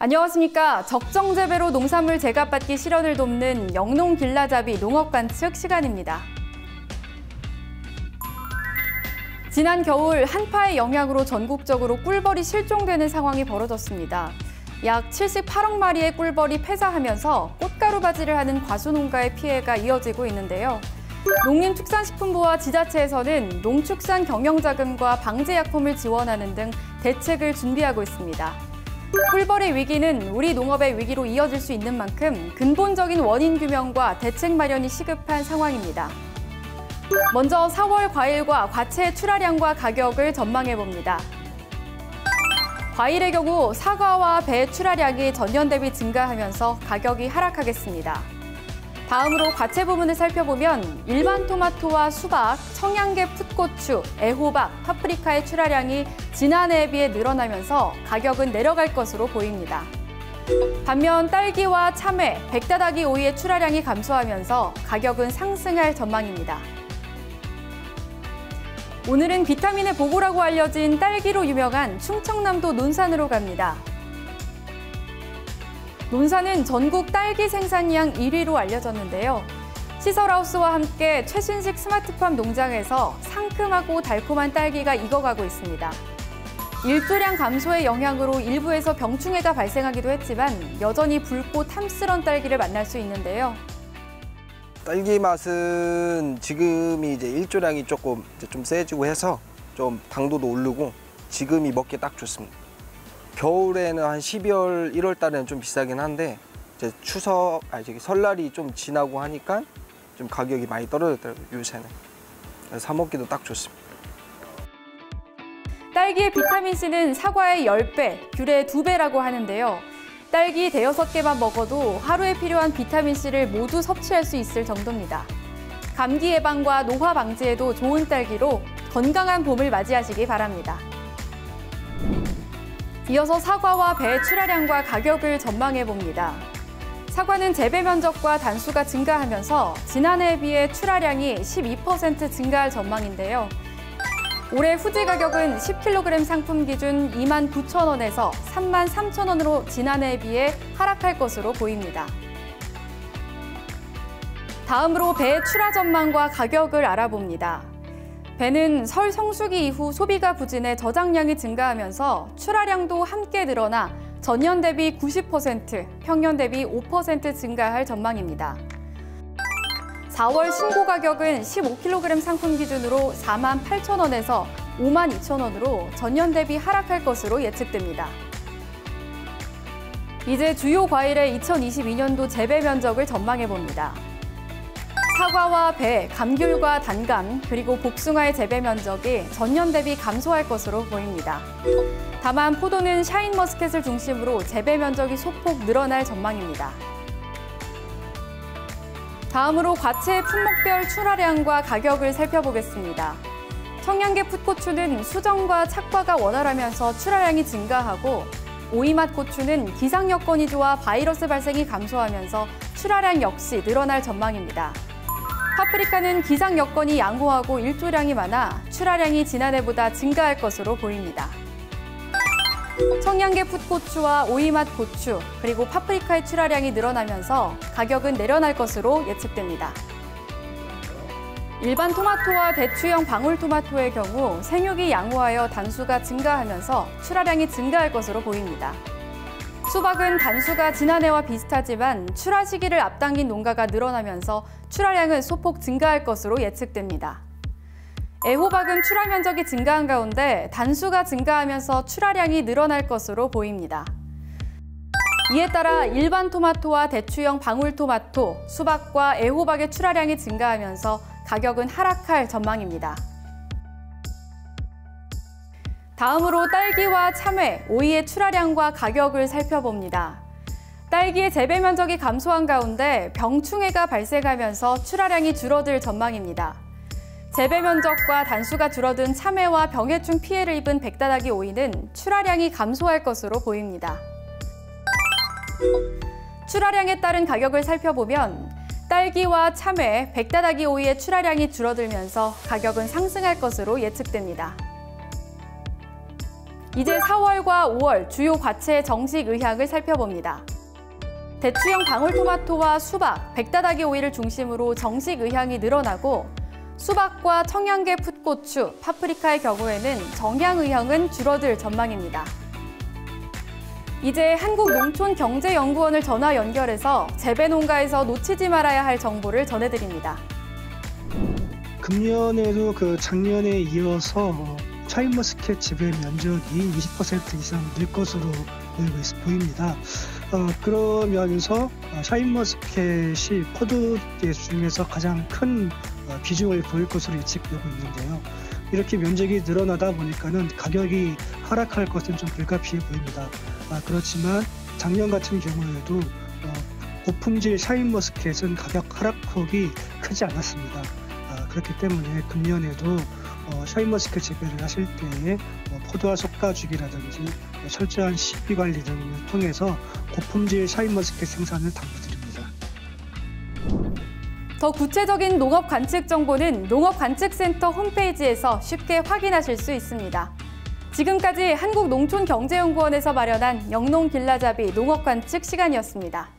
안녕하십니까. 적정 재배로 농산물 제값받기 실현을 돕는 영농 길라잡이 농업 관측 시간입니다. 지난 겨울 한파의 영향으로 전국적으로 꿀벌이 실종되는 상황이 벌어졌습니다. 약 78억 마리의 꿀벌이 폐사하면서 꽃가루 바지를 하는 과수농가의 피해가 이어지고 있는데요. 농림축산식품부와 지자체에서는 농축산 경영자금과 방제약품을 지원하는 등 대책을 준비하고 있습니다. 꿀벌의 위기는 우리 농업의 위기로 이어질 수 있는 만큼 근본적인 원인 규명과 대책 마련이 시급한 상황입니다. 먼저 4월 과일과 과채 출하량과 가격을 전망해봅니다. 과일의 경우 사과와 배 출하량이 전년 대비 증가하면서 가격이 하락하겠습니다. 다음으로 과채 부문을 살펴보면 일반 토마토와 수박, 청양개, 풋고추, 애호박, 파프리카의 출하량이 지난해에 비해 늘어나면서 가격은 내려갈 것으로 보입니다. 반면 딸기와 참외, 백다다기 오이의 출하량이 감소하면서 가격은 상승할 전망입니다. 오늘은 비타민의 보고라고 알려진 딸기로 유명한 충청남도 논산으로 갑니다. 논산은 전국 딸기 생산량 1위로 알려졌는데요. 시설하우스와 함께 최신식 스마트팜 농장에서 상큼하고 달콤한 딸기가 익어가고 있습니다. 일조량 감소의 영향으로 일부에서 병충해가 발생하기도 했지만 여전히 붉고 탐스런 딸기를 만날 수 있는데요. 딸기 맛은 지금이 이제 일조량이 조금 좀 세지고 해서 좀 당도도 오르고 지금이 먹기 딱 좋습니다. 겨울에는 한 12월, 1월 달에는 좀 비싸긴 한데 이제 설날이 좀 지나고 하니까 좀 가격이 많이 떨어졌더라고요, 요새는. 그래서 사 먹기도 딱 좋습니다. 딸기의 비타민C는 사과의 10배, 귤의 2배라고 하는데요. 딸기 5개만 먹어도 하루에 필요한 비타민C를 모두 섭취할 수 있을 정도입니다. 감기 예방과 노화 방지에도 좋은 딸기로 건강한 봄을 맞이하시기 바랍니다. 이어서 사과와 배 출하량과 가격을 전망해봅니다. 사과는 재배 면적과 단수가 증가하면서 지난해에 비해 출하량이 12% 증가할 전망인데요. 올해 후지 가격은 10kg 상품 기준 29,000원에서 33,000원으로 지난해에 비해 하락할 것으로 보입니다. 다음으로 배 출하 전망과 가격을 알아봅니다. 배는 설 성수기 이후 소비가 부진해 저장량이 증가하면서 출하량도 함께 늘어나 전년 대비 90%, 평년 대비 5% 증가할 전망입니다. 4월 신고 가격은 15kg 상품 기준으로 48,000원에서 52,000원으로 전년 대비 하락할 것으로 예측됩니다. 이제 주요 과일의 2022년도 재배 면적을 전망해봅니다. 사과와 배, 감귤과 단감, 그리고 복숭아의 재배 면적이 전년 대비 감소할 것으로 보입니다. 다만 포도는 샤인머스켓을 중심으로 재배 면적이 소폭 늘어날 전망입니다. 다음으로 과채 품목별 출하량과 가격을 살펴보겠습니다. 청양개 풋고추는 수정과 착과가 원활하면서 출하량이 증가하고 오이맛 고추는 기상 여건이 좋아 바이러스 발생이 감소하면서 출하량 역시 늘어날 전망입니다. 파프리카는 기상 여건이 양호하고 일조량이 많아 출하량이 지난해보다 증가할 것으로 보입니다. 청양개 풋고추와 오이맛 고추, 그리고 파프리카의 출하량이 늘어나면서 가격은 내려날 것으로 예측됩니다. 일반 토마토와 대추형 방울토마토의 경우 생육이 양호하여 단수가 증가하면서 출하량이 증가할 것으로 보입니다. 수박은 단수가 지난해와 비슷하지만 출하 시기를 앞당긴 농가가 늘어나면서 출하량은 소폭 증가할 것으로 예측됩니다. 애호박은 출하 면적이 증가한 가운데 단수가 증가하면서 출하량이 늘어날 것으로 보입니다. 이에 따라 일반 토마토와 대추형 방울토마토, 수박과 애호박의 출하량이 증가하면서 가격은 하락할 전망입니다. 다음으로 딸기와 참외, 오이의 출하량과 가격을 살펴봅니다. 딸기의 재배 면적이 감소한 가운데 병충해가 발생하면서 출하량이 줄어들 전망입니다. 재배 면적과 단수가 줄어든 참외와 병해충 피해를 입은 백다다기 오이는 출하량이 감소할 것으로 보입니다. 출하량에 따른 가격을 살펴보면 딸기와 참외, 백다다기 오이의 출하량이 줄어들면서 가격은 상승할 것으로 예측됩니다. 이제 4월과 5월 주요 과채의 정식 의향을 살펴봅니다. 대추형 방울토마토와 수박, 백다다기 오이를 중심으로 정식 의향이 늘어나고 수박과 청양계 풋고추, 파프리카의 경우에는 정향 의향은 줄어들 전망입니다. 이제 한국농촌경제연구원을 전화 연결해서 재배 농가에서 놓치지 말아야 할 정보를 전해드립니다. 금년에도 작년에 이어서 샤인머스켓 재배 면적이 20% 이상 늘 것으로 보입니다. 그러면서 샤인머스켓이 포도계 중에서 가장 큰 비중을 보일 것으로 예측되고 있는데요. 이렇게 면적이 늘어나다 보니까는 가격이 하락할 것은 좀 불가피해 보입니다. 그렇지만 작년 같은 경우에도 고품질 샤인머스켓은 가격 하락폭이 크지 않았습니다. 그렇기 때문에 금년에도 샤인머스켓 재배를 하실 때에 포도와 솎아주기라든지 철저한 시비 관리 등을 통해서 고품질 샤인머스켓 생산을 당부드립니다. 더 구체적인 농업 관측 정보는 농업관측센터 홈페이지에서 쉽게 확인하실 수 있습니다. 지금까지 한국농촌경제연구원에서 마련한 영농길라잡이 농업관측 시간이었습니다.